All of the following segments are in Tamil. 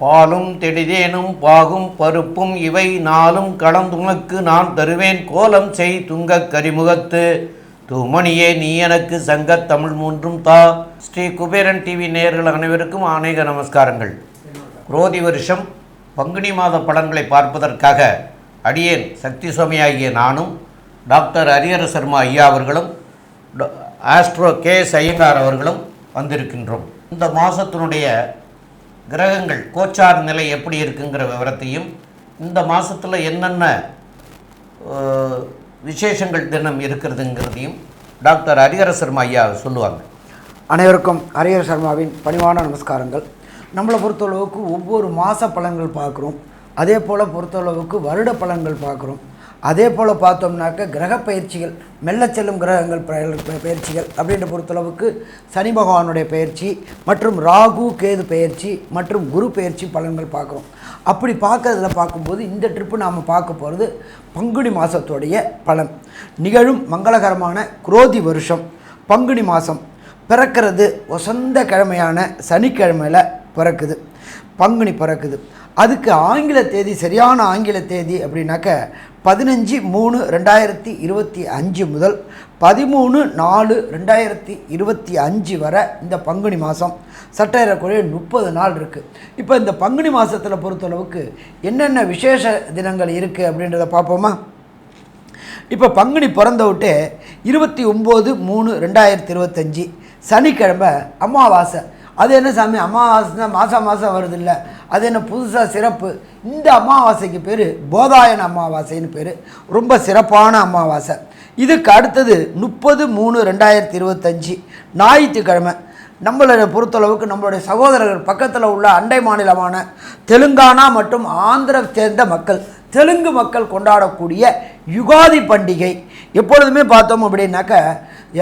பாலும் தெடிதேனும் பாகும் பருப்பும் இவை நாளும் கலந்துமக்கு நான் தருவேன் கோலம் செய் துங்கக் கரிமுகத்து தூமணியே நீ எனக்கு சங்கத் தமிழ் மூன்றும் தா. ஸ்ரீ குபேரன் டிவி நேயர்கள் அனைவருக்கும் அநேக நமஸ்காரங்கள். குரோதி வருஷம் பங்குனி மாத பலன்களை பார்ப்பதற்காக அடியேன் சக்தி சுவாமியாகிய நானும் டாக்டர் ஹரிஹர சர்மா ஐயா அவர்களும் ஆஸ்ட்ரோ கே.எஸ். ஐயங்கார் அவர்களும் வந்திருக்கின்றோம். இந்த மாதத்தினுடைய கிரகங்கள் கோச்சார் நிலை எப்படி இருக்குங்கிற விவரத்தையும் இந்த மாதத்தில் என்னென்ன விசேஷங்கள் தினம் இருக்கிறதுங்கிறதையும் டாக்டர் ஹரிஹர சர்மா ஐயா சொல்லுவாங்க. அனைவருக்கும் ஹரிஹர சர்மாவின் பணிவான நமஸ்காரங்கள். நம்மளை பொறுத்தளவுக்கு ஒவ்வொரு மாத பலன்கள் பார்க்குறோம், அதே போல் பொறுத்தளவுக்கு வருட பலன்கள் பார்க்குறோம். அதே போல் பார்த்தோம்னாக்க கிரக பயிற்சிகள், மெல்ல செல்லும் கிரகங்கள் பயிற்சிகள் அப்படின்ற பொறுத்தளவுக்கு சனி பகவானுடைய பயிற்சி மற்றும் ராகு கேது பயிற்சி மற்றும் குரு பயிற்சி பலன்கள் பார்க்குறோம். அப்படி பார்க்கறதுல பார்க்கும்போது இந்த ட்ரிப்பு நாம் பார்க்க போகிறது பங்குனி மாதத்துடைய பலன். நிகழும் மங்களகரமான குரோதி வருஷம் பங்குனி மாதம் பிறக்கிறது வசந்த கிழமையான சனிக்கிழமையில் பிறக்குது, பங்குனி பிறக்குது. அதுக்கு ஆங்கில தேதி, சரியான ஆங்கில தேதி அப்படின்னாக்க 15/3/2025 முதல் 13/4/2025 வரை இந்த பங்குனி மாதம் சற்றேறக்குறைய 30 நாள் இருக்குது. இப்போ இந்த பங்குனி மாதத்தில் பொறுத்தளவுக்கு என்னென்ன விசேஷ தினங்கள் இருக்குது அப்படின்றத பார்ப்போமா? இப்போ பங்குனி பிறந்த விட்டு 29/3/2025 சனிக்கிழமை அமாவாசை. அது என்ன சாமி, அமாவாசை தான் மாதம் வருது இல்லை, அது என்ன புதுசாக சிறப்பு? இந்த அமாவாசைக்கு பேர் போதாயன அமாவாசைன்னு பேர், ரொம்ப சிறப்பான அமாவாசை. இதுக்கு அடுத்தது 30/3/2025 ஞாயிற்றுக்கிழமை. நம்மளை பொறுத்தளவுக்கு நம்மளுடைய சகோதரர்கள் பக்கத்தில் உள்ள அண்டை மாநிலமான தெலுங்கானா மற்றும் ஆந்திர சேர்ந்த மக்கள், தெலுங்கு மக்கள் கொண்டாடக்கூடிய யுகாதி பண்டிகை. எப்பொழுதுமே பார்த்தோம் அப்படின்னாக்க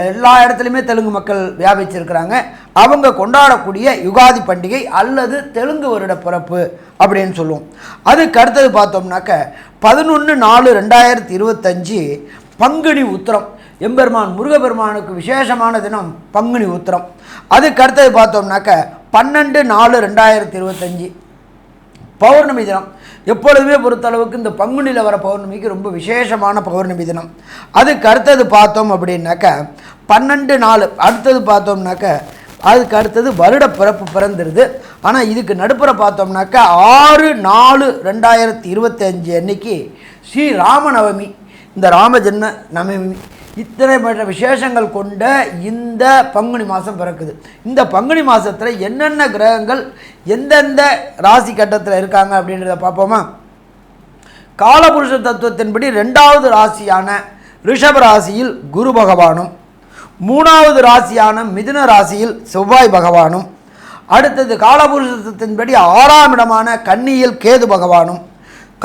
எல்லா இடத்துலையுமே தெலுங்கு மக்கள் வியாபிச்சிருக்கிறாங்க. அவங்க கொண்டாடக்கூடிய யுகாதி பண்டிகை அல்லது தெலுங்கு வருட பிறப்பு அப்படின்னு சொல்லுவோம். அதுக்கு அடுத்தது பார்த்தோம்னாக்க 11/4/2025 பங்குனி உத்திரம். எம்பெருமான் முருகப்பெருமானுக்கு விசேஷமான தினம் பங்குனி உத்திரம். அதுக்கு அடுத்தது பார்த்தோம்னாக்க 12/4/2025 பௌர்ணமி தினம். எப்பொழுதுமே பொறுத்தளவுக்கு இந்த பங்குனியில் வர பௌர்ணமிக்கு ரொம்ப விசேஷமான பௌர்ணமி தினம். அதுக்கு அடுத்தது பார்த்தோம் அப்படின்னாக்க 12/4. அடுத்தது பார்த்தோம்னாக்க அதுக்கு அடுத்தது வருட பிறப்பு பிறந்துடுது. ஆனால் இதுக்கு நடுப்புற பார்த்தோம்னாக்க 6/4/2025 அன்னைக்கு ஸ்ரீ ராமநவமி, இந்த ராமஜன்ம நவமி. இத்தனை மற்ற விசேஷங்கள் கொண்ட இந்த பங்குனி மாதம் பிறக்குது. இந்த பங்குனி மாதத்தில் என்னென்ன கிரகங்கள் எந்தெந்த ராசி கட்டத்தில் இருக்காங்க அப்படின்றத பார்ப்போமா? காலபுருஷ தத்துவத்தின்படி 2வது ராசியான ரிஷப ராசியில் குரு பகவானும், 3வது ராசியான மிதுன ராசியில் செவ்வாய் பகவானும், அடுத்தது காலபுருஷ தத்துவத்தின்படி 6ஆம் இடமான கன்னியில் கேது பகவானும்,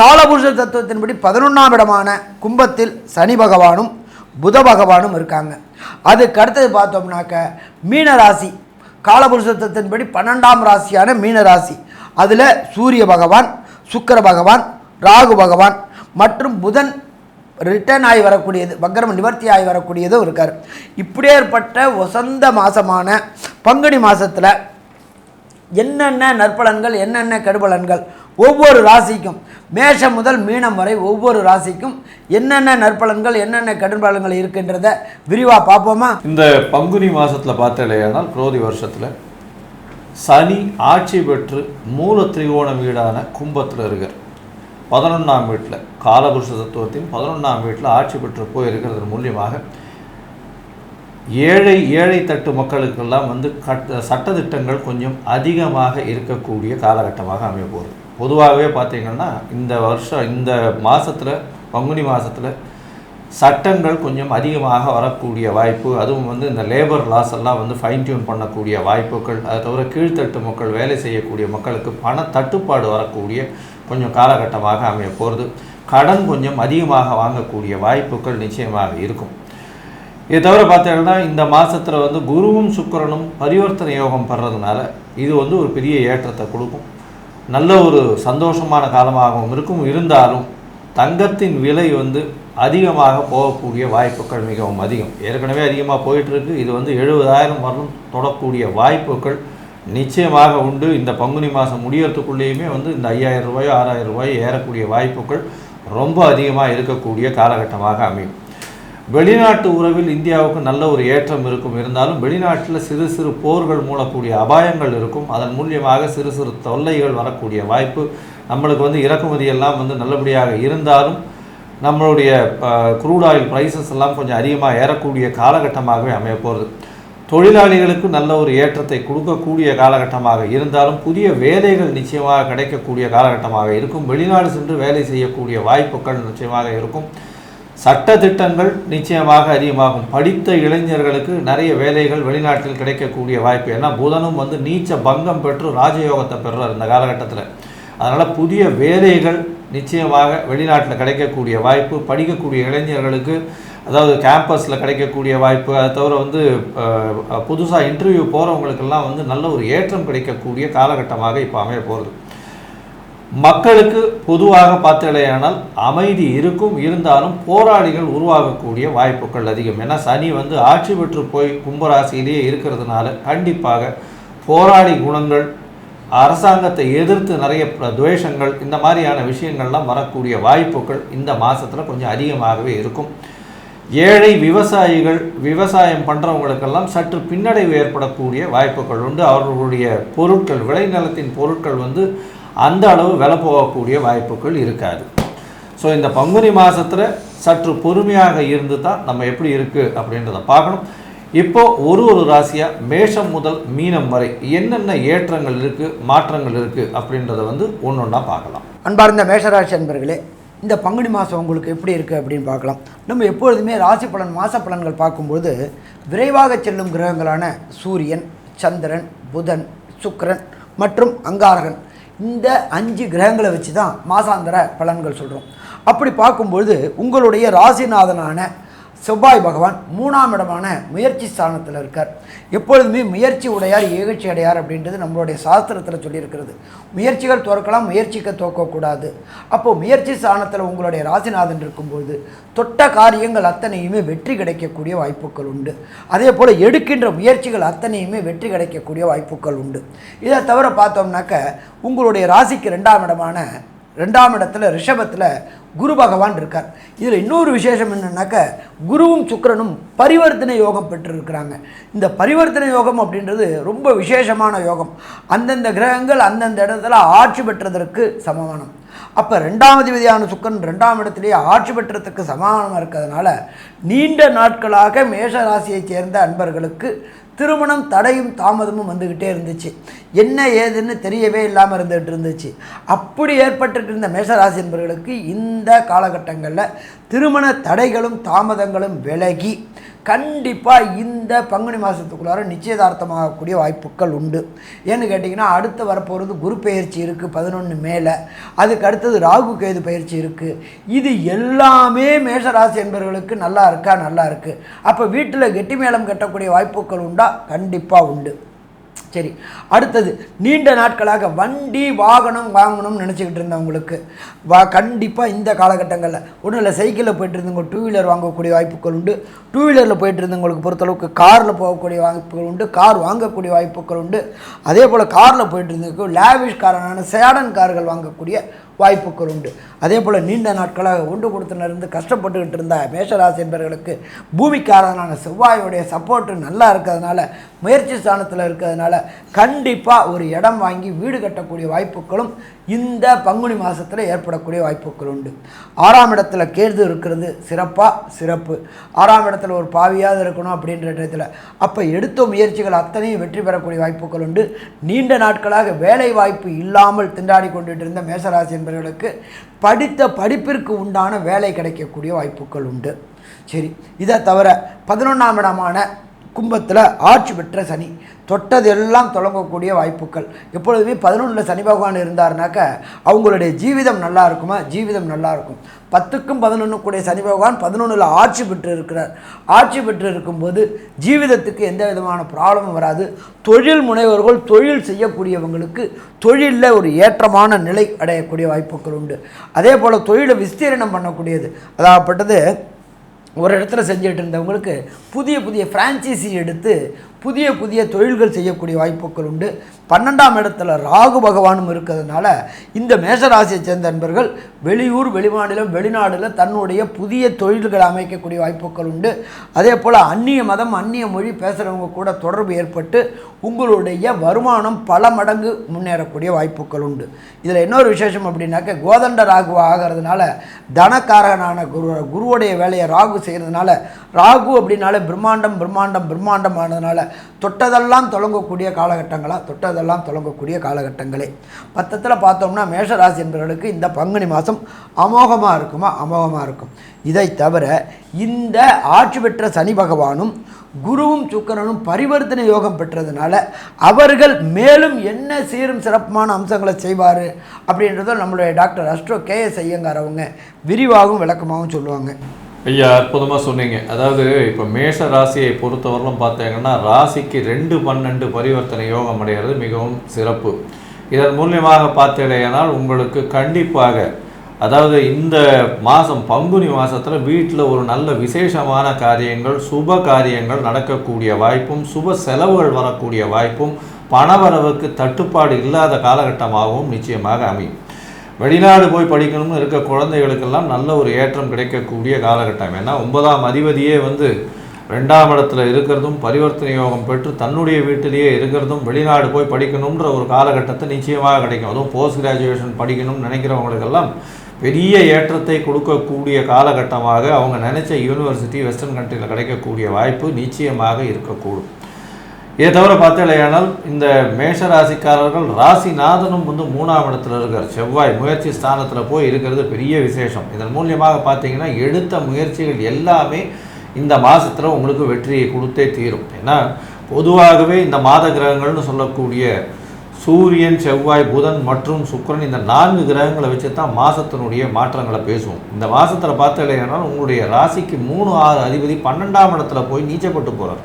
காலபுருஷ தத்துவத்தின்படி 11ஆம் இடமான கும்பத்தில் சனி பகவானும் புத பகவானும் இருக்காங்க. அதுக்கு அடுத்தது பார்த்தோம்னாக்க மீனராசி, காலபுருஷத்தின்படி 12ஆம் ராசியான மீனராசி. அதில் சூரிய பகவான், சுக்கிர பகவான், ராகு பகவான் மற்றும் புதன் ரிட்டர்ன் ஆகி வரக்கூடியது, வக்ரம் நிவர்த்தி ஆகி வரக்கூடியதும் இருக்கார். இப்படியேற்பட்ட வசந்த மாதமான பங்குனி மாதத்தில் என்னென்ன நற்பலன்கள் என்னென்ன கெடுபலன்கள் ஒவ்வொரு ராசிக்கும், மேஷம் முதல் மீனம் வரை ஒவ்வொரு ராசிக்கும் என்னென்ன நற்பலன்கள் என்னென்ன கெடுபலன்கள் இருக்கின்றத விரிவாக பார்ப்போமா? இந்த பங்குனி மாதத்தில் பார்த்தலையானால் குரோதி வருஷத்தில் சனி ஆட்சி பெற்று மூல திரிகோணம் வீடான கும்பத்தில் இருக்கார். 11ஆம் வீட்டில் காலபுருஷ தத்துவத்தின் 11ஆம் வீட்டில் ஆட்சி பெற்று போயிருக்கிறது மூலியமாக ஏழை தட்டு மக்களுக்கெல்லாம் சட்டத்திட்டங்கள் கொஞ்சம் அதிகமாக இருக்கக்கூடிய காலகட்டமாக அமைய போகுது. பொதுவாகவே பார்த்திங்கன்னா இந்த வருஷம் இந்த மாதத்தில் பங்குனி மாதத்தில் சட்டங்கள் கொஞ்சம் அதிகமாக வரக்கூடிய வாய்ப்பு, அதுவும் இந்த லேபர் லாஸ் எல்லாம் ஃபைன் டியூன் பண்ணக்கூடிய வாய்ப்புகள், அதை தவிர கீழ்த்தட்டு மக்கள் வேலை செய்யக்கூடிய மக்களுக்கு பண தட்டுப்பாடு வரக்கூடிய கொஞ்சம் காலகட்டமாக அமைய போகிறது. கடன் கொஞ்சம் அதிகமாக வாங்கக்கூடிய வாய்ப்புகள் நிச்சயமாக இருக்கும். இதை தவிர பார்த்தீங்கன்னா இந்த மாதத்தில் குருவும் சுக்கிரனும் பரிவர்த்தனை யோகம் பெறதுனால இது ஒரு பெரிய ஏற்றத்தை கொடுக்கும். நல்ல ஒரு சந்தோஷமான காலமாகவும் இருக்கும். இருந்தாலும் தங்கத்தின் விலை அதிகமாக போகக்கூடிய வாய்ப்புகள் மிகவும் அதிகம். ஏற்கனவே அதிகமாக போயிட்டுருக்கு. இது வந்து 70,000 வரலும் தொடக்கூடிய வாய்ப்புகள் நிச்சயமாக உண்டு. இந்த பங்குனி மாதம் முடியறதுக்குள்ளேயுமே வந்து இந்த 5,000 ரூபாயோ 6,000 ரூபாயோ ஏறக்கூடிய வாய்ப்புகள் ரொம்ப அதிகமாக இருக்கக்கூடிய காலகட்டமாக அமையும். வெளிநாட்டு உறவில் இந்தியாவுக்கு நல்ல ஒரு ஏற்றம் இருந்தாலும் வெளிநாட்டில் சிறு சிறு போர்கள் மூலக்கூடிய அபாயங்கள் இருக்கும். அதன் மூலியமாக சிறு சிறு தொல்லைகள் வரக்கூடிய வாய்ப்பு. நம்மளுக்கு வந்து இறக்குமதியெல்லாம் வந்து நல்லபடியாக இருந்தாலும் நம்மளுடைய க்ரூட் ஆயில் ப்ரைஸஸ் எல்லாம் கொஞ்சம் அதிகமாக ஏறக்கூடிய காலகட்டமாகவே அமைய போகிறது. தொழிலாளிகளுக்கு நல்ல ஒரு ஏற்றத்தை கொடுக்கக்கூடிய காலகட்டமாக இருந்தாலும் புதிய வேலைகள் நிச்சயமாக கிடைக்கக்கூடிய காலகட்டமாக இருக்கும். வெளிநாடு சென்று வேலை செய்யக்கூடிய வாய்ப்புகள் நிச்சயமாக இருக்கும். சட்ட திட்டங்கள் நிச்சயமாக அதிகமாகும். படித்த இளைஞர்களுக்கு நிறைய வேலைகள் வெளிநாட்டில் கிடைக்கக்கூடிய வாய்ப்பு. ஏன்னா புதனும் வந்து நீச்ச பங்கம் பெற்று ராஜயோகத்தை பெறுறார் இந்த காலகட்டத்தில். அதனால் புதிய வேலைகள் நிச்சயமாக வெளிநாட்டில் கிடைக்கக்கூடிய வாய்ப்பு. படிக்கக்கூடிய இளைஞர்களுக்கு அதாவது கேம்பஸில் கிடைக்கக்கூடிய வாய்ப்பு. அதை தவிர வந்து புதுசாக இன்டர்வியூ போகிறவங்களுக்கெல்லாம் வந்து நல்ல ஒரு ஏற்றம் கிடைக்கக்கூடிய காலகட்டமாக இப்போ அமைய போகிறது. மக்களுக்கு பொதுவாக பார்த்தலையானால் அமைதி இருக்கும். இருந்தாலும் போராளிகள் உருவாகக்கூடிய வாய்ப்புகள் அதிகம். ஏன்னா சனி வந்து ஆட்சி பெற்று போய் கும்பராசியிலேயே இருக்கிறதுனால கண்டிப்பாக போராளி குணங்கள், அரசாங்கத்தை எதிர்த்து நிறைய துவேஷங்கள், இந்த மாதிரியான விஷயங்கள்லாம் வரக்கூடிய வாய்ப்புகள் இந்த மாதத்தில் கொஞ்சம் அதிகமாகவே இருக்கும். ஏழை விவசாயிகள், விவசாயம் பண்ணுறவங்களுக்கெல்லாம் சற்று பின்னடைவு ஏற்படக்கூடிய வாய்ப்புகள் உண்டு. அவர்களுடைய பொருட்கள், விளைநிலத்தின் பொருட்கள் வந்து அந்த அளவு விலை போகக்கூடிய வாய்ப்புகள் இருக்காது. ஸோ இந்த பங்குனி மாதத்தில் சற்று பொறுமையாக இருந்து தான் நம்ம எப்படி இருக்குது அப்படின்றத பார்க்கணும். இப்போது ஒரு ராசியாக மேஷம் முதல் மீனம் வரை என்னென்ன ஏற்றங்கள் இருக்குது, மாற்றங்கள் இருக்குது அப்படின்றத வந்து ஒன்று ஒன்றா பார்க்கலாம். அன்பார்ந்த மேஷராசி அன்பர்களே, இந்த பங்குனி மாதம் உங்களுக்கு எப்படி இருக்குது அப்படின்னு பார்க்கலாம். நம்ம எப்பொழுதுமே ராசி பலன், மாத பலன்கள் பார்க்கும்போது விரைவாக செல்லும் கிரகங்களான சூரியன், சந்திரன், புதன், சுக்கிரன் மற்றும் அங்காரகன், இந்த 5 கிரகங்களை வச்சு தான் மாசாந்திர பலன்கள் சொல்கிறோம். அப்படி பார்க்கும்பொழுது உங்களுடைய ராசிநாதனான செவ்வாய் பகவான் 3ஆம் இடமான முயற்சி ஸ்தானத்தில் இருக்கார். எப்பொழுதுமே முயற்சி உடையார் ஏகழ்ச்சி அடையார் அப்படின்றது நம்மளுடைய சாஸ்திரத்தில் சொல்லியிருக்கிறது. முயற்சிகள் தோற்கலாம், முயற்சிக்க தோற்கக்கூடாது. அப்போது முயற்சி ஸ்தானத்தில் உங்களுடைய ராசிநாதன் இருக்கும்போது தொட்ட காரியங்கள் அத்தனையுமே வெற்றி கிடைக்கக்கூடிய வாய்ப்புகள் உண்டு. அதே போல் எடுக்கின்ற முயற்சிகள் அத்தனையுமே வெற்றி கிடைக்கக்கூடிய வாய்ப்புகள் உண்டு. இதை தவிர பார்த்தோம்னாக்க உங்களுடைய ராசிக்கு 2ஆம் இடத்துல ரிஷபத்தில் குரு பகவான் இருக்கார். இதில் இன்னொரு விசேஷம் என்னென்னாக்க குருவும் சுக்கிரனும் பரிவர்த்தனை யோகம் பெற்றிருக்கிறாங்க. இந்த பரிவர்த்தனை யோகம் அப்படின்றது ரொம்ப விசேஷமான யோகம். அந்தந்த கிரகங்கள் அந்தந்த இடத்துல ஆட்சி பெற்றதற்கு சமமானம். அப்போ 2ஆம் அதிபதியான சுக்கிரன் 2ஆம் இடத்திலேயே ஆட்சி பெற்றதுக்கு சமானமாக இருக்கிறதுனால நீண்ட நாட்களாக மேஷ ராசியைச் சேர்ந்த அன்பர்களுக்கு திருமணம் தடையும் தாமதமும் வந்துக்கிட்டே இருந்துச்சு. என்ன ஏதுன்னு தெரியவே இல்லாமல் இருந்துச்சு. அப்படி ஏற்பட்டுட்டு இருந்த மேஷராசி என்பவர்களுக்கு இந்த காலகட்டங்களில் திருமண தடைகளும் தாமதங்களும் விலகி கண்டிப்பாக இந்த பங்குனி மாதத்துக்குள்ளார நிச்சயதார்த்தமாகக்கூடிய வாய்ப்புகள் உண்டு. ஏன்னு கேட்டிங்கன்னா அடுத்து வரப்போகிறது குரு பெயர்ச்சி இருக்குது 11 மேலே. அதுக்கு அடுத்தது ராகு கேது பயிற்சி இருக்குது. இது எல்லாமே மேஷராசி என்பவர்களுக்கு நல்லா இருக்குது. அப்போ வீட்டில் கெட்டி மேளம் கட்டக்கூடிய வாய்ப்புகள் உண்டா? கண்டிப்பாக உண்டு. சரி, அடுத்தது நீண்ட நாட்களாக வண்டி வாகனம் வாங்கணும்னு நினச்சிக்கிட்டு இருந்தவங்களுக்கு கண்டிப்பாக இந்த காலகட்டங்களில் ஒன்றும் இல்லை, சைக்கிளில் போய்ட்டு இருந்தவங்க 2 வீலர் வாங்கக்கூடிய வாய்ப்புகள் உண்டு. 2 வீலரில் போய்ட்டு இருந்தவங்களுக்கு பொறுத்தளவுக்கு காரில் போகக்கூடிய வாய்ப்புகள் உண்டு, கார் வாங்கக்கூடிய வாய்ப்புகள் உண்டு. அதே போல் காரில் போய்ட்டு இருந்தவங்களுக்கு லேவிஷ் காரான சேடன் கார்கள் வாங்கக்கூடிய வாய்ப்புகள் உண்டு. அதே போல் நீண்ட நாட்களாக ஒன்று கொடுத்துனிருந்து கஷ்டப்பட்டுக்கிட்டு இருந்த மேஷராசி என்பவர்களுக்கு பூமிக்காரனான செவ்வாயுடைய சப்போர்ட்டு நல்லா இருக்கிறதுனால, முயற்சி ஸ்தானத்தில் இருக்கிறதுனால கண்டிப்பாக ஒரு இடம் வாங்கி வீடு கட்டக்கூடிய வாய்ப்புகளும் இந்த பங்குனி மாதத்தில் ஏற்படக்கூடிய வாய்ப்புகள் உண்டு. 6ஆம் இடத்துல கேது இருக்கிறது சிறப்பு. 6ஆம் இடத்துல ஒரு பாவியாவது இருக்கணும் அப்படின்ற இடத்துல அப்போ எடுத்த முயற்சிகள் அத்தனையும் வெற்றி பெறக்கூடிய வாய்ப்புகள் உண்டு. நீண்ட நாட்களாக வேலை வாய்ப்பு இல்லாமல் திண்டாடி கொண்டுட்டு இருந்த மேஷராசி என்பவர்களுக்கு படித்த படிப்பிற்கு உண்டான வேலை கிடைக்கக்கூடிய வாய்ப்புகள் உண்டு. சரி, இதை தவிர 11ஆம் இடமான கும்பத்தில் ஆட்சி பெற்ற சனி, தொட்டதெல்லாம் தொடங்கக்கூடிய வாய்ப்புகள். எப்பொழுதுமே 11 சனி பகவான் இருந்தாருனாக்க அவங்களுடைய ஜீவிதம் நல்லா இருக்குமா? ஜீவிதம் நல்லா இருக்கும். 10க்கும் 11 கூடிய சனி பகவான் 11ல் ஆட்சி பெற்று இருக்கிறார். ஆட்சி பெற்று இருக்கும்போது ஜீவிதத்துக்கு எந்த விதமான ப்ராப்ளமும் வராது. தொழில் முனைவர்கள், தொழில் செய்யக்கூடியவங்களுக்கு தொழிலில் ஒரு ஏற்றமான நிலை அடையக்கூடிய வாய்ப்புகள் உண்டு. அதே போல் தொழிலை விஸ்தீரணம் பண்ணக்கூடியது, அதாகப்பட்டது ஒரு இடத்துல செஞ்சுட்டு இருந்தவங்களுக்கு புதிய புதிய ஃப்ரான்ச்சைசி எடுத்து புதிய புதிய தொழில்கள் செய்யக்கூடிய வாய்ப்புகள் உண்டு. 12ஆம் இடத்துல ராகு பகவானும் இருக்கிறதுனால இந்த மேஷராசியை சேர்ந்த நண்பர்கள் வெளியூர், வெளிமாநிலம், வெளிநாடில் தன்னுடைய புதிய தொழில்களை அமைக்கக்கூடிய வாய்ப்புகள் உண்டு. அதே போல் அந்நிய மதம், அந்நிய மொழி பேசுகிறவங்க கூட தொடர்பு ஏற்பட்டு உங்களுடைய வருமானம் பல மடங்கு முன்னேறக்கூடிய வாய்ப்புகள் உண்டு. இதில் இன்னொரு விசேஷம் அப்படின்னாக்க கோதண்ட ராகு ஆகிறதுனால தனக்காரகனான குருவுடைய வேலையை ராகு செய்கிறதுனால, ராகு அப்படின்னாலே பிரம்மாண்டம் பிரம்மாண்டம் பிரம்மாண்டம் ஆனதுனால தொட்டதெல்லாம் தொடங்கக்கூடிய காலகட்டங்களே. பத்தத்தில் பார்த்தோம்னா மேஷராசி என்பவர்களுக்கு இந்த பங்குனி மாதம் அமோகமாக இருக்குமா? அமோகமாக இருக்கும். இதை தவிர இந்த ஆட்சி பெற்ற சனி பகவானும் குருவும் சுக்கிரனும் பரிவர்த்தனை யோகம் பெற்றதுனால அவர்கள் மேலும் என்ன சீரும் சிறப்பான அம்சங்களை செய்வார் அப்படின்றத நம்மளுடைய டாக்டர் அஸ்ட்ரோ KS ஐயங்கார் அவங்க விரிவாகவும் விளக்கமாகவும் சொல்லுவாங்க. ஐயா, அற்புதமாக சொன்னீங்க. அதாவது இப்போ மேஷ ராசியை பொறுத்தவரையிலும் பார்த்தீங்கன்னா ராசிக்கு 2-12 பரிவர்த்தனை யோகம் அடைகிறது மிகவும் சிறப்பு. இதன் மூலியமாக பார்த்தீங்கன்னா உங்களுக்கு கண்டிப்பாக, அதாவது இந்த மாதம் பங்குனி மாதத்தில் வீட்டில் ஒரு நல்ல விசேஷமான காரியங்கள், சுப காரியங்கள் நடக்கக்கூடிய வாய்ப்பும், சுப செலவுகள் வரக்கூடிய வாய்ப்பும், பணவரவுக்கு தட்டுப்பாடு இல்லாத காலகட்டமாகவும் நிச்சயமாக அமையும். வெளிநாடு போய் படிக்கணும்னு இருக்க குழந்தைகளுக்கெல்லாம் நல்ல ஒரு ஏற்றம் கிடைக்கக்கூடிய காலகட்டம். ஏன்னா 9ஆம் அதிபதியே 2ஆம் இடத்துல இருக்கிறதும், பரிவர்த்தனை யோகம் பெற்று தன்னுடைய வீட்டிலேயே இருக்கிறதும், வெளிநாடு போய் படிக்கணுன்ற ஒரு காலகட்டத்தை நிச்சயமாக கிடைக்கும். அதுவும் போஸ்ட் கிராஜுவேஷன் படிக்கணும்னு நினைக்கிறவங்களுக்கெல்லாம் பெரிய ஏற்றத்தை கொடுக்கக்கூடிய காலகட்டமாக அவங்க நினைச்ச யூனிவர்சிட்டி வெஸ்டர்ன் கண்ட்ரியில் கிடைக்கக்கூடிய வாய்ப்பு நிச்சயமாக இருக்கக்கூடும். இதை தவிர பார்த்தீங்கன்னா இந்த மேஷராசிக்காரர்கள் ராசிநாதனும் 3ஆம் இடத்துல இருக்கார். செவ்வாய் முயற்சி ஸ்தானத்தில் போய் இருக்கிறது பெரிய விசேஷம். இதன் மூலியமாக பார்த்தீங்கன்னா எடுத்த முயற்சிகள் எல்லாமே இந்த மாதத்தில் உங்களுக்கு வெற்றியை கொடுத்தே தீரும். ஏன்னா பொதுவாகவே இந்த மாத கிரகங்கள்னு சொல்லக்கூடிய சூரியன், செவ்வாய், புதன் மற்றும் சுக்கிரன், இந்த 4 கிரகங்களை வச்சு தான் மாதத்தினுடைய மாற்றங்களை பேசுவோம். இந்த மாதத்தில் பார்த்தீங்கன்னா உங்களுடைய ராசிக்கு 3-6 அதிபதி 12ஆம் இடத்துல போய் நீச்சப்பட்டு போகிறார்.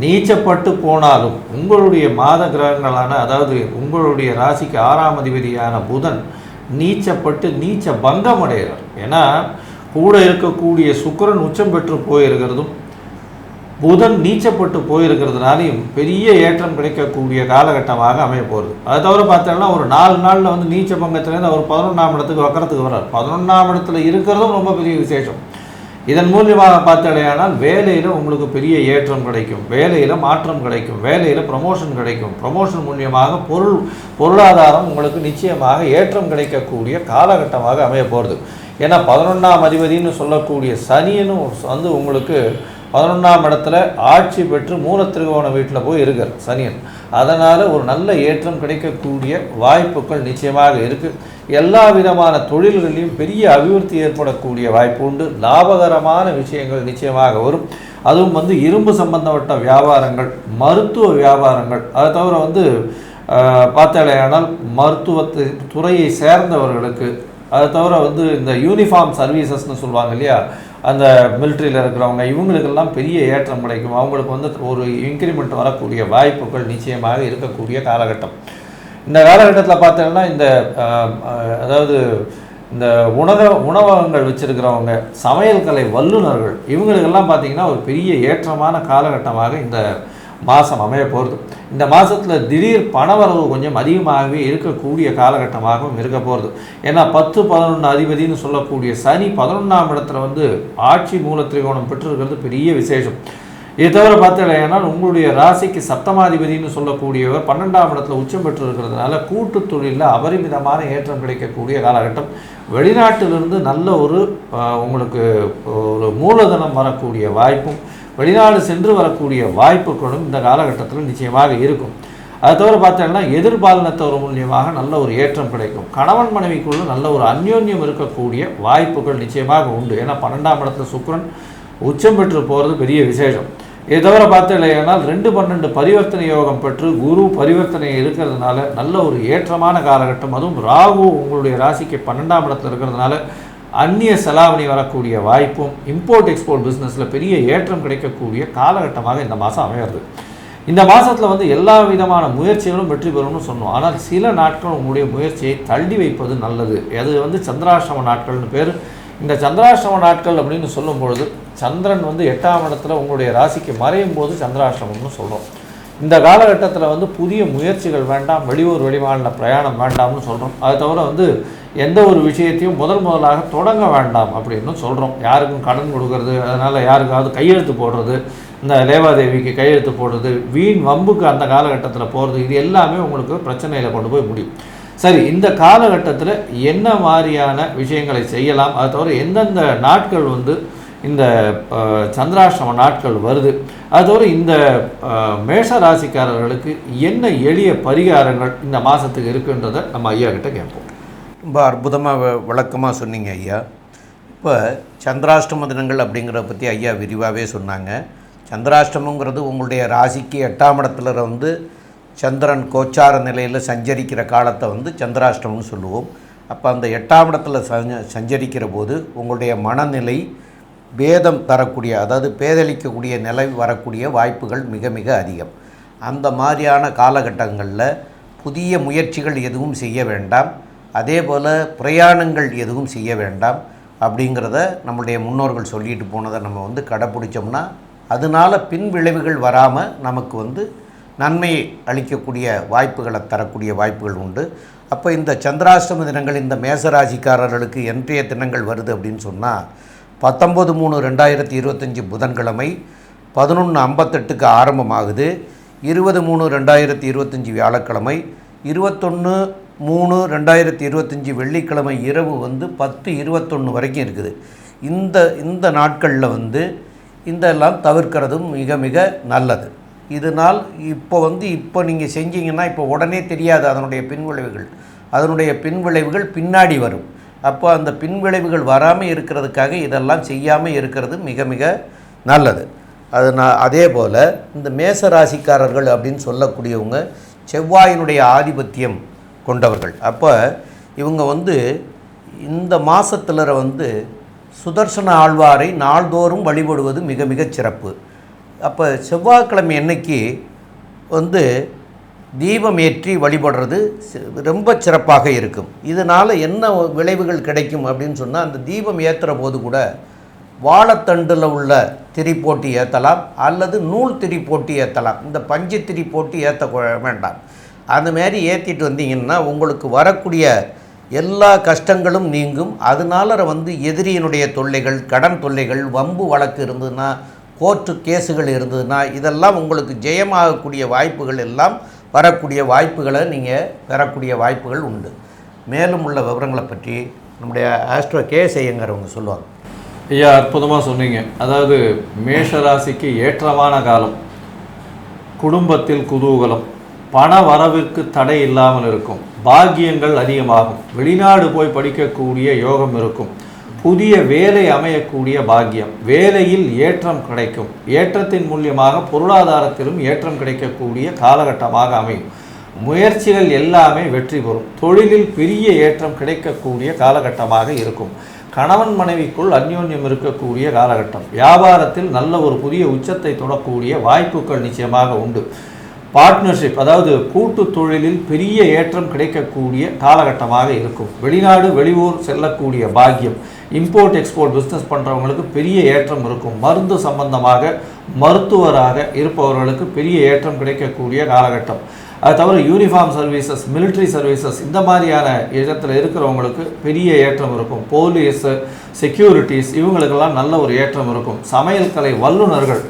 நீச்சப்பட்டு போனாலும் உங்களுடைய மாத கிரகங்களான, அதாவது உங்களுடைய ராசிக்கு 6ஆம் அதிபதியான புதன் நீச்சப்பட்டு நீச்ச பங்கம் அடைகிறார். ஏன்னா கூட இருக்கக்கூடிய சுக்கிரன் உச்சம் பெற்று போயிருக்கிறதும் புதன் நீச்சப்பட்டு போயிருக்கிறதுனாலையும் பெரிய ஏற்றம் கிடைக்கக்கூடிய காலகட்டமாக அமைய போகிறது. அதை தவிர பார்த்தோம்னா ஒரு 4 நாளில் நீச்ச பங்கத்திலேருந்து அவர் 11ஆம் இடத்துக்கு வக்கரத்துக்கு வர்றார். 11ஆம் இடத்துல இருக்கிறதும் ரொம்ப பெரிய விசேஷம். இதன் மூலியமாக பார்த்தடையானால் வேலையில் உங்களுக்கு பெரிய ஏற்றம் கிடைக்கும், வேலையில் மாற்றம் கிடைக்கும், வேலையில் ப்ரமோஷன் கிடைக்கும். ப்ரமோஷன் மூலியமாக பொருளாதாரம் உங்களுக்கு நிச்சயமாக ஏற்றம் கிடைக்கக்கூடிய காலகட்டமாக அமைய போகிறது. ஏன்னா 11ஆம் அதிபதினு சொல்லக்கூடிய சனியனும் உங்களுக்கு 11ஆம் இடத்துல ஆட்சி பெற்று மூலத்திருகோண வீட்டில் போய் இருக்கார் சனியன். அதனால் ஒரு நல்ல ஏற்றம் கிடைக்கக்கூடிய வாய்ப்புகள் நிச்சயமாக இருக்குது. எல்லா விதமான தொழில்களிலும் பெரிய அபிவிருத்தி ஏற்படக்கூடிய வாய்ப்பு உண்டு. லாபகரமான விஷயங்கள் நிச்சயமாக வரும். அதுவும் இரும்பு சம்பந்தப்பட்ட வியாபாரங்கள், மருத்துவ வியாபாரங்கள், அதை தவிர பார்த்தாலேயானால் மருத்துவத்து துறையை சேர்ந்தவர்களுக்கு, அதை தவிர இந்த யூனிஃபார்ம் சர்வீசஸ்ன்னு சொல்லுவாங்க இல்லையா, அந்த மிலிட்ரியில் இருக்கிறவங்க, இவங்களுக்கெல்லாம் பெரிய ஏற்றம் கிடைக்கும். அவங்களுக்கு ஒரு இன்க்ரிமெண்ட் வரக்கூடிய வாய்ப்புகள் நிச்சயமாக இருக்கக்கூடிய காலகட்டம். இந்த காலகட்டத்தில் பார்த்தீங்கன்னா அதாவது இந்த உணவகங்கள் வச்சுருக்கிறவங்க, சமையல் கலை வல்லுநர்கள், இவங்களுக்கெல்லாம் பார்த்திங்கன்னா ஒரு பெரிய ஏற்றமான காலகட்டமாக இந்த மாதம் அமைய போகிறது. இந்த மாதத்தில் திடீர் பணவரவு கொஞ்சம் அதிகமாகவே இருக்கக்கூடிய காலகட்டமாகவும் இருக்க போகிறது. ஏன்னா 10-11 அதிபதினு சொல்லக்கூடிய சனி 11ஆம் இடத்துல ஆட்சி மூலத்திரிகோணம் பெற்றிருக்கிறது பெரிய விசேஷம். இதை தவிர பார்த்தீங்கன்னா உங்களுடைய ராசிக்கு சப்தமாதிபதினு சொல்லக்கூடியவர் 12ஆம் இடத்துல உச்சம் பெற்று இருக்கிறதுனால கூட்டு தொழிலில் அபரிமிதமான ஏற்றம் கிடைக்கக்கூடிய காலகட்டம். வெளிநாட்டிலிருந்து நல்ல உங்களுக்கு ஒரு மூலதனம் வரக்கூடிய வாய்ப்பும், வெளிநாடு சென்று வரக்கூடிய வாய்ப்புகளும் இந்த காலகட்டத்தில் நிச்சயமாக இருக்கும். அதை தவிர பார்த்தீங்கன்னா எதிர்பாலினத்தவர் மூலியமாக நல்ல ஒரு ஏற்றம் கிடைக்கும். கணவன் மனைவிக்குள்ள நல்ல ஒரு அந்யோன்யம் இருக்கக்கூடிய வாய்ப்புகள் நிச்சயமாக உண்டு. ஏன்னா 12ஆம் இடத்துல சுக்கிரன் உச்சம் பெற்று போகிறது பெரிய விசேஷம். இதை தவிர பார்த்தீங்கன்னா 2-12 பரிவர்த்தனை யோகம் பெற்று குரு பரிவர்த்தனை இருக்கிறதுனால நல்ல ஒரு ஏற்றமான காலகட்டம். அதுவும் ராகு உங்களுடைய ராசிக்கு 12ஆம் இடத்துல இருக்கிறதுனால அந்நிய செலாவணி வரக்கூடிய வாய்ப்பும் இம்போர்ட் எக்ஸ்போர்ட் பிஸ்னஸில் பெரிய ஏற்றம் கிடைக்கக்கூடிய காலகட்டமாக இந்த மாதம் அமையிறது. இந்த மாதத்தில் வந்து எல்லா விதமான முயற்சிகளும் வெற்றி பெறும்னு சொன்னோம். ஆனால் சில நாட்கள் உங்களுடைய முயற்சியை தள்ளி வைப்பது நல்லது. அது வந்து சந்திராஷ்டம நாட்கள்னு பேர். இந்த சந்திராஷ்டம நாட்கள் அப்படின்னு சொல்லும் பொழுது சந்திரன் வந்து 8ஆம் இடத்துல உங்களுடைய ராசிக்கு மறையும் போது சந்திராஷ்டமம்னு சொல்கிறோம். இந்த காலகட்டத்தில் வந்து புதிய முயற்சிகள் வேண்டாம், வெளியூர் வெளிமாநில பிரயாணம் வேண்டாம்னு சொல்கிறோம். அது தவிர வந்து எந்த ஒரு விஷயத்தையும் முதலாக தொடங்க வேண்டாம் அப்படின்னு சொல்கிறோம். யாருக்கும் கடன் கொடுக்கறது, அதனால் யாருக்காவது கையெழுத்து போடுறது, இந்த லேவாதேவிக்கு கையெழுத்து போடுறது, வீண் வம்புக்கு அந்த காலகட்டத்தில் போகிறது, இது எல்லாமே உங்களுக்கு பிரச்சனையில் கொண்டு போய் முடியும். சரி, இந்த காலகட்டத்தில் என்ன மாதிரியான விஷயங்களை செய்யலாம், அது தவிர எந்தெந்த நாட்கள் வந்து இந்த சந்திராஷ்டம நாட்கள் வருது, அது தவிர இந்த மேஷ ராசிக்காரர்களுக்கு என்ன எளிய பரிகாரங்கள் இந்த மாதத்துக்கு இருக்குன்றதை நம்ம ஐயா கிட்ட கேட்போம். ரொம்ப அற்புதமாக விளக்கமாக சொன்னீங்க ஐயா. இப்போ சந்திராஷ்டம தினங்கள் அப்படிங்கிறத பற்றி ஐயா விரிவாகவே சொன்னாங்க. சந்திராஷ்டமங்கிறது உங்களுடைய ராசிக்கு 8ஆம் இடத்துல வந்து சந்திரன் கோச்சார நிலையில் சஞ்சரிக்கிற காலத்தை வந்து சந்திராஷ்டமம்னு சொல்லுவோம். அப்போ அந்த 8ஆம் இடத்துல சஞ்சரிக்கிற போது உங்களுடைய மனநிலை பேதம் தரக்கூடிய, அதாவது பேதளிக்கக்கூடிய நிலை வரக்கூடிய வாய்ப்புகள் மிக மிக அதிகம். அந்த மாதிரியான காலகட்டங்களில் புதிய முயற்சிகள் எதுவும் செய்ய வேண்டாம், அதே போல் பிரயாணங்கள் எதுவும் செய்ய வேண்டாம் அப்படிங்கிறத நம்முடைய முன்னோர்கள் சொல்லிட்டு போனதை நம்ம வந்து கடைப்பிடிச்சோம்னா அதனால் பின் விளைவுகள் வராமல் நமக்கு வந்து நன்மையை அளிக்கக்கூடிய வாய்ப்புகளை தரக்கூடிய வாய்ப்புகள் உண்டு. அப்போ இந்த சந்திராஷ்டம தினங்கள் இந்த மேசராசிக்காரர்களுக்கு என்றைய தினங்கள் வருது அப்படின்னு சொன்னால் 19/3/2025 புதன்கிழமை 11:58க்கு ஆரம்பமாகுது. 20/3/2025 வியாழக்கிழமை, 21/3/2025 வெள்ளிக்கிழமை இரவு வந்து 10:21 வரைக்கும் இருக்குது. இந்த நாட்களில் வந்து இதெல்லாம் தவிர்க்கிறதும் மிக மிக நல்லது. இதனால் இப்போ நீங்கள் செஞ்சீங்கன்னா இப்போ உடனே தெரியாது அதனுடைய பின்விளைவுகள் பின்னாடி வரும். அப்போ அந்த பின்விளைவுகள் வராமல் இருக்கிறதுக்காக இதெல்லாம் செய்யாமல் இருக்கிறது மிக மிக நல்லது. அதே போல் இந்த மேச ராசிக்காரர்கள் அப்படின்னு சொல்லக்கூடியவங்க செவ்வாயினுடைய ஆதிபத்தியம் கொண்டவர்கள். அப்போ இவங்க வந்து இந்த மாதத்தில் வந்து சுதர்சன ஆழ்வாரை நாள்தோறும் வழிபடுவது மிக மிக சிறப்பு. அப்போ செவ்வாய்க்கிழமை அன்னைக்கு வந்து தீபம் ஏற்றி வழிபடுறது ரொம்ப சிறப்பாக இருக்கும். இதனால் என்ன விளைவுகள் கிடைக்கும் அப்படின்னு சொன்னால், அந்த தீபம் ஏற்றுற போது கூட வாழைத்தண்டில் உள்ள திரி போட்டி ஏற்றலாம், அல்லது நூல் திரி போட்டி ஏற்றலாம். இந்த பஞ்சு திரி போட்டி ஏற்ற வேண்டாம். அந்தமாரி ஏற்றிட்டு வந்தீங்கன்னா உங்களுக்கு வரக்கூடிய எல்லா கஷ்டங்களும் நீங்கும். அதனால வந்து எதிரியினுடைய தொல்லைகள், கடன் தொல்லைகள், வம்பு வழக்கு இருந்ததுன்னா, கோர்ட்டு கேஸுகள் இருந்ததுன்னா இதெல்லாம் உங்களுக்கு ஜெயமாகக்கூடிய வாய்ப்புகள் எல்லாம் வரக்கூடிய வாய்ப்புகளை நீங்கள் பெறக்கூடிய வாய்ப்புகள் உண்டு. மேலும் உள்ள விவரங்களை பற்றி நம்முடைய ஆஸ்ட்ரோ ஐயங்காரவங்க சொல்லுவாங்க. ஐயா, அற்புதமாக சொன்னீங்க. அதாவது மேஷராசிக்கு ஏற்றமான காலம், குடும்பத்தில் குதூகலம், பண வரவிற்கு தடை இல்லாமல் இருக்கும், பாக்கியங்கள் அதிகமாகும், வெளிநாடு போய் படிக்கக்கூடிய யோகம் இருக்கும், புதிய வேலை அமையக்கூடிய பாக்கியம், வேலையில் ஏற்றம் கிடைக்கும், ஏற்றத்தின் மூலியமாக பொருளாதாரத்திலும் ஏற்றம் கிடைக்கக்கூடிய காலகட்டமாக அமையும், முயற்சிகள் எல்லாமே வெற்றி பெறும், தொழிலில் பெரிய ஏற்றம் கிடைக்கக்கூடிய காலகட்டமாக இருக்கும், கணவன் மனைவிக்குள் அந்யோன்யம் இருக்கக்கூடிய காலகட்டம், வியாபாரத்தில் நல்ல ஒரு புதிய உச்சத்தை தொடக்கூடிய வாய்ப்புகள் நிச்சயமாக உண்டு, பார்ட்னர்ஷிப் அதாவது கூட்டு தொழிலில் பெரிய ஏற்றம் கிடைக்கக்கூடிய காலகட்டமாக இருக்கும், வெளிநாடு வெளியூர் செல்லக்கூடிய பாக்கியம், இம்போர்ட் எக்ஸ்போர்ட் பிஸ்னஸ் பண்ணுறவங்களுக்கு பெரிய ஏற்றம் இருக்கும், மருந்து சம்பந்தமாக மருத்துவராக இருப்பவர்களுக்கு பெரிய ஏற்றம் கிடைக்கக்கூடிய காலகட்டம், அது தவிர யூனிஃபார்ம் சர்வீசஸ், மிலிட்ரி சர்வீசஸ் இந்த மாதிரியான இடத்துல இருக்கிறவங்களுக்கு பெரிய ஏற்றம் இருக்கும், போலீஸு, செக்யூரிட்டிஸ் இவங்களுக்கெல்லாம் நல்ல ஒரு ஏற்றம் இருக்கும், சமையல் கலை வல்லுநர்கள்,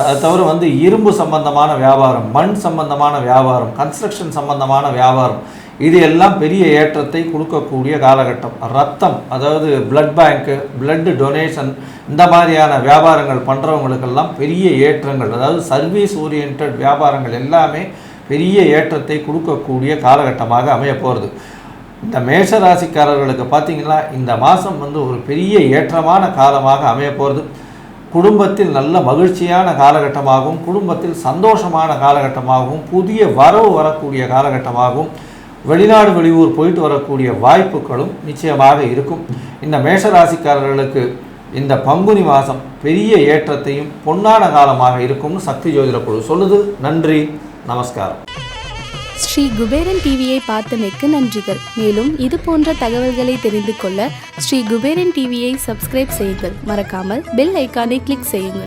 அது தவிர வந்து இரும்பு சம்பந்தமான வியாபாரம், மண் சம்பந்தமான வியாபாரம், கன்ஸ்ட்ரக்ஷன் சம்பந்தமான வியாபாரம், இது எல்லாம் பெரிய ஏற்றத்தை கொடுக்கக்கூடிய காலகட்டம், ரத்தம் அதாவது பிளட் பேங்க்கு, பிளட் டொனேஷன் இந்த மாதிரியான வியாபாரங்கள் பண்ணுறவங்களுக்கெல்லாம் பெரிய ஏற்றங்கள், அதாவது சர்வீஸ் ஓரியன்ட் வியாபாரங்கள் எல்லாமே பெரிய ஏற்றத்தை கொடுக்கக்கூடிய காலகட்டமாக அமைய போகிறது. இந்த மேஷ ராசிக்காரர்களுக்கு பார்த்திங்கன்னா இந்த மாதம் வந்து ஒரு பெரிய ஏற்றமான காலமாக அமைய போகிறது. குடும்பத்தில் நல்ல மகிழ்ச்சியான காலகட்டமாகவும் குடும்பத்தில் சந்தோஷமான காலகட்டமாகவும் புதிய வரவு வரக்கூடிய காலகட்டமாகவும் வெளிநாடு வெளியூர் போயிட்டு வரக்கூடிய வாய்ப்புகளும் நிச்சயமாக இருக்கும். இந்த மேஷராசிக்காரர்களுக்கு இந்த பங்குனி மாதம் பெரிய ஏற்றத்தையும் பொன்னான காலமாக இருக்கும்னு சக்தி ஜோதிட குழு சொல்லுது. நன்றி, நமஸ்காரம். ஸ்ரீ குபேரன் டிவியை பார்த்தமைக்கு நன்றிகள். மேலும் இது போன்ற தகவல்களை தெரிந்து கொள்ள ஸ்ரீ குபேரன் டிவியை சப்ஸ்கிரைப் செய்யுங்கள். மறக்காமல் பெல் ஐக்கானை கிளிக் செய்யுங்கள்.